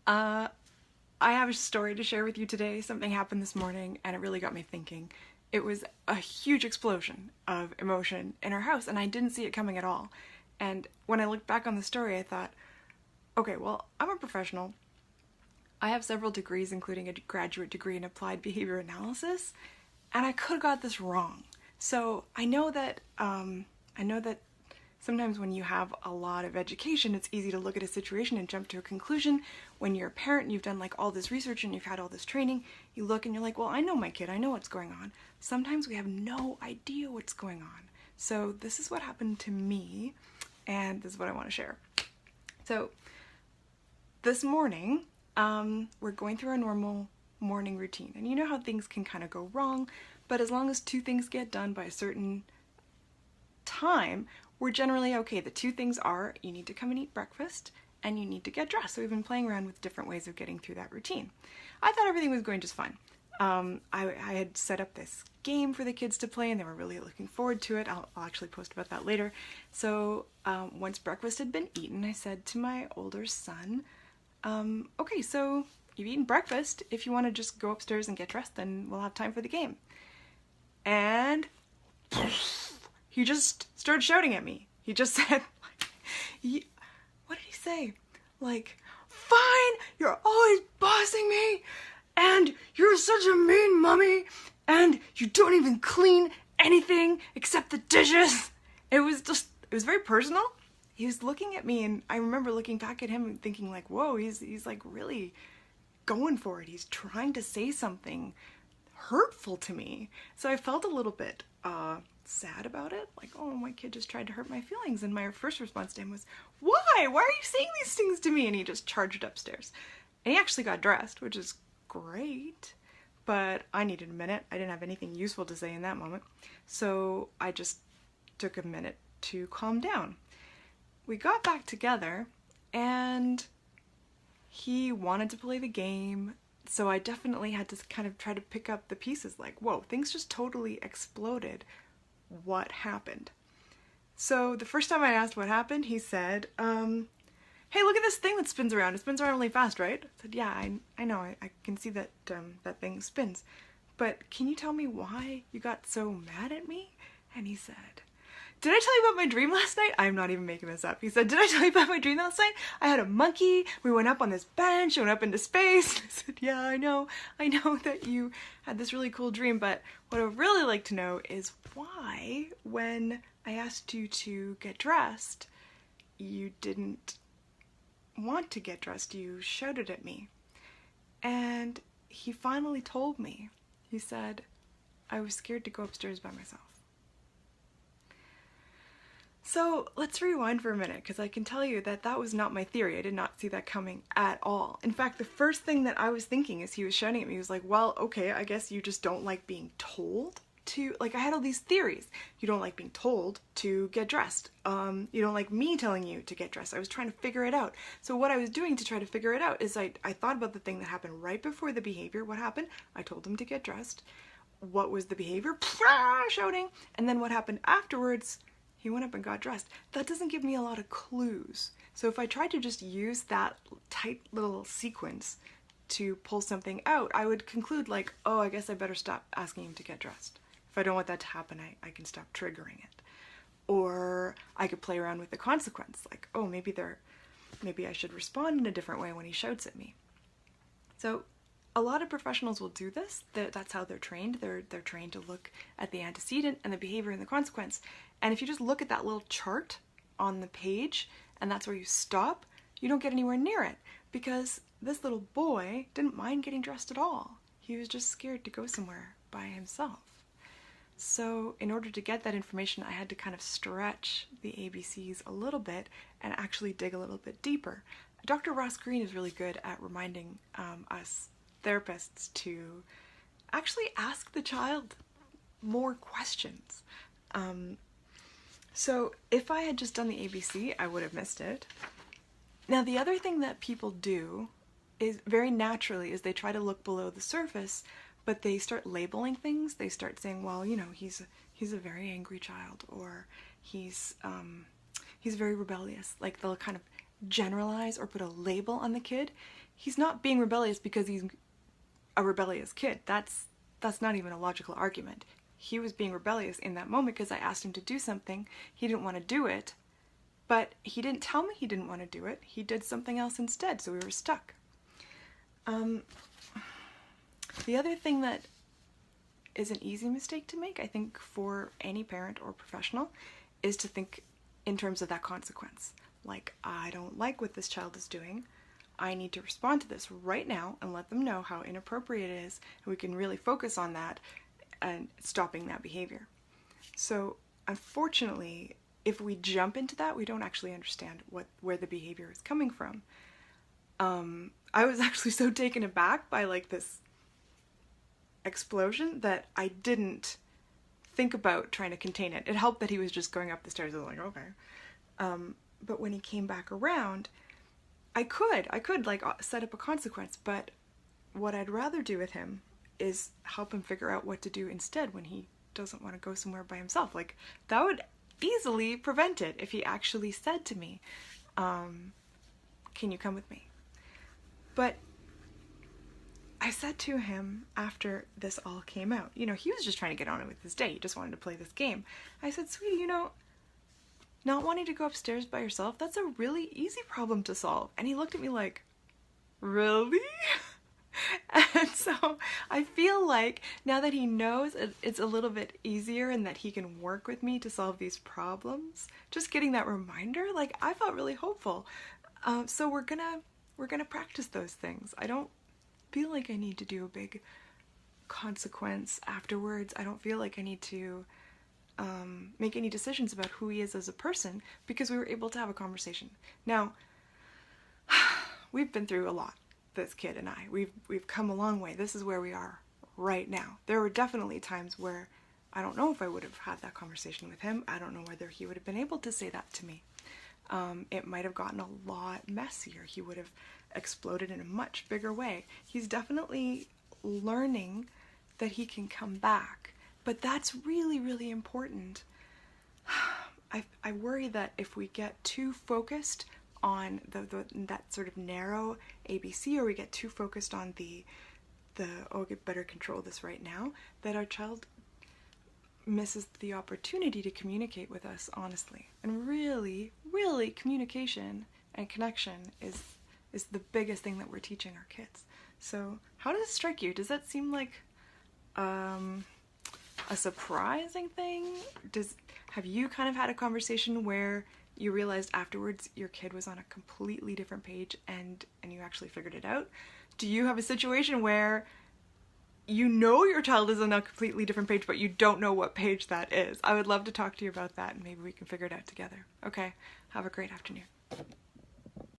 I have a story to share with you today. Something happened this morning and it really got me thinking. It was a huge explosion of emotion in our house and I didn't see it coming at all. And when I looked back on the story, I thought, okay, well, I'm a professional. I have several degrees, including a graduate degree in applied behavior analysis, and I could have got this wrong. So I know that sometimes when you have a lot of education, it's easy to look at a situation and jump to a conclusion. When you're a parent and you've done like all this research and you've had all this training, you look and you're like, well, I know my kid, I know what's going on. Sometimes we have no idea what's going on. So this is what happened to me, and this is what I want to share. So this morning, we're going through our normal morning routine, and you know how things can kind of go wrong, but as long as two things get done by a certain time, we're generally okay. The two things are you need to come and eat breakfast and you need to get dressed. So we've been playing around with different ways of getting through that routine. I thought everything was going just fine. I had set up this game for the kids to play and they were really looking forward to it. I'll actually post about that later. So once breakfast had been eaten, I said to my older son, okay, so you've eaten breakfast. If you want to just go upstairs and get dressed, then we'll have time for the game. And he just started shouting at me. He just said, what did he say? Like, fine, you're always bossing me, and you're such a mean mommy, and you don't even clean anything except the dishes. It was very personal. He was looking at me, and I remember looking back at him and thinking like, whoa, he's like really going for it. He's trying to say something hurtful to me. So I felt a little bit sad about it. Like, oh, my kid just tried to hurt my feelings. And my first response to him was, why? Why are you saying these things to me? And he just charged upstairs. And he actually got dressed, which is great. But I needed a minute. I didn't have anything useful to say in that moment. So I just took a minute to calm down. We got back together and he wanted to play the game. So I definitely had to kind of try to pick up the pieces like, whoa, things just totally exploded. What happened? So the first time I asked what happened, he said, hey, look at this thing that spins around. It spins around really fast, right? I said, yeah, I know. I can see that that thing spins. But can you tell me why you got so mad at me? And he said, did I tell you about my dream last night? I'm not even making this up. He said, did I tell you about my dream last night? I had a monkey. We went up on this bench, went up into space. I said, yeah, I know that you had this really cool dream, but what I would really like to know is why, when I asked you to get dressed, you didn't want to get dressed. You shouted at me. And he finally told me. He said, I was scared to go upstairs by myself. So let's rewind for a minute, because I can tell you that that was not my theory. I did not see that coming at all. In fact, the first thing that I was thinking as he was shouting at me was like, well, okay, I guess you just don't like being told to, like, I had all these theories. You don't like being told to get dressed. You don't like me telling you to get dressed. I was trying to figure it out. So what I was doing to try to figure it out is I thought about the thing that happened right before the behavior. What happened? I told him to get dressed. What was the behavior? Shouting. And then what happened afterwards? He went up and got dressed. That doesn't give me a lot of clues. So if I tried to just use that tight little sequence to pull something out, I would conclude like, oh, I guess I better stop asking him to get dressed. If I don't want that to happen, I can stop triggering it. Or I could play around with the consequence, like, oh, maybe I should respond in a different way when he shouts at me. So a lot of professionals will do this. That's how they're trained. They're trained to look at the antecedent and the behavior and the consequence. And if you just look at that little chart on the page and that's where you stop, you don't get anywhere near it, because this little boy didn't mind getting dressed at all. He was just scared to go somewhere by himself. So in order to get that information, I had to kind of stretch the ABCs a little bit and actually dig a little bit deeper. Dr. Ross Green is really good at reminding us therapists to actually ask the child more questions. So if I had just done the ABC, I would have missed it. Now the other thing that people do is very naturally is they try to look below the surface, but they start labeling things. They start saying, well, you know, he's a very angry child, or he's very rebellious. Like they'll kind of generalize or put a label on the kid. He's not being rebellious because he's a rebellious kid. That's not even a logical argument. He was being rebellious in that moment because I asked him to do something. He didn't want to do it, but he didn't tell me he didn't want to do it. He did something else instead, so we were stuck. The other thing that is an easy mistake to make, I think, for any parent or professional, is to think in terms of that consequence. Like, I don't like what this child is doing. I need to respond to this right now and let them know how inappropriate it is, and we can really focus on that and stopping that behavior. So, unfortunately, if we jump into that, we don't actually understand where the behavior is coming from. I was actually so taken aback by like this explosion that I didn't think about trying to contain it. It helped that he was just going up the stairs. I was like, okay. But when he came back around, I could like set up a consequence, but what I'd rather do with him is help him figure out what to do instead when he doesn't want to go somewhere by himself. Like, that would easily prevent it if he actually said to me, can you come with me? But I said to him after this all came out, you know, he was just trying to get on with his day. He just wanted to play this game. I said, sweetie, you know, not wanting to go upstairs by yourself, that's a really easy problem to solve. And he looked at me like, really? And so I feel like now that he knows it's a little bit easier and that he can work with me to solve these problems, just getting that reminder, like, I felt really hopeful. So we're gonna practice those things. I don't feel like I need to do a big consequence afterwards. I don't feel like I need to make any decisions about who he is as a person, because we were able to have a conversation. Now, we've been through a lot, this kid and I. We've come a long way. This is where we are right now. There were definitely times where I don't know if I would have had that conversation with him. I don't know whether he would have been able to say that to me. It might have gotten a lot messier. He would have exploded in a much bigger way. He's definitely learning that he can come back, but that's really, really important. I worry that if we get too focused on that sort of narrow ABC, or we get too focused on the oh, I better control this right now, that our child misses the opportunity to communicate with us honestly. And really, really, communication and connection is the biggest thing that we're teaching our kids. So how does it strike you? Does that seem like a surprising thing? Have you kind of had a conversation where you realized afterwards your kid was on a completely different page and you actually figured it out? Do you have a situation where you know your child is on a completely different page, but you don't know what page that is? I would love to talk to you about that, and maybe we can figure it out together. Okay, have a great afternoon.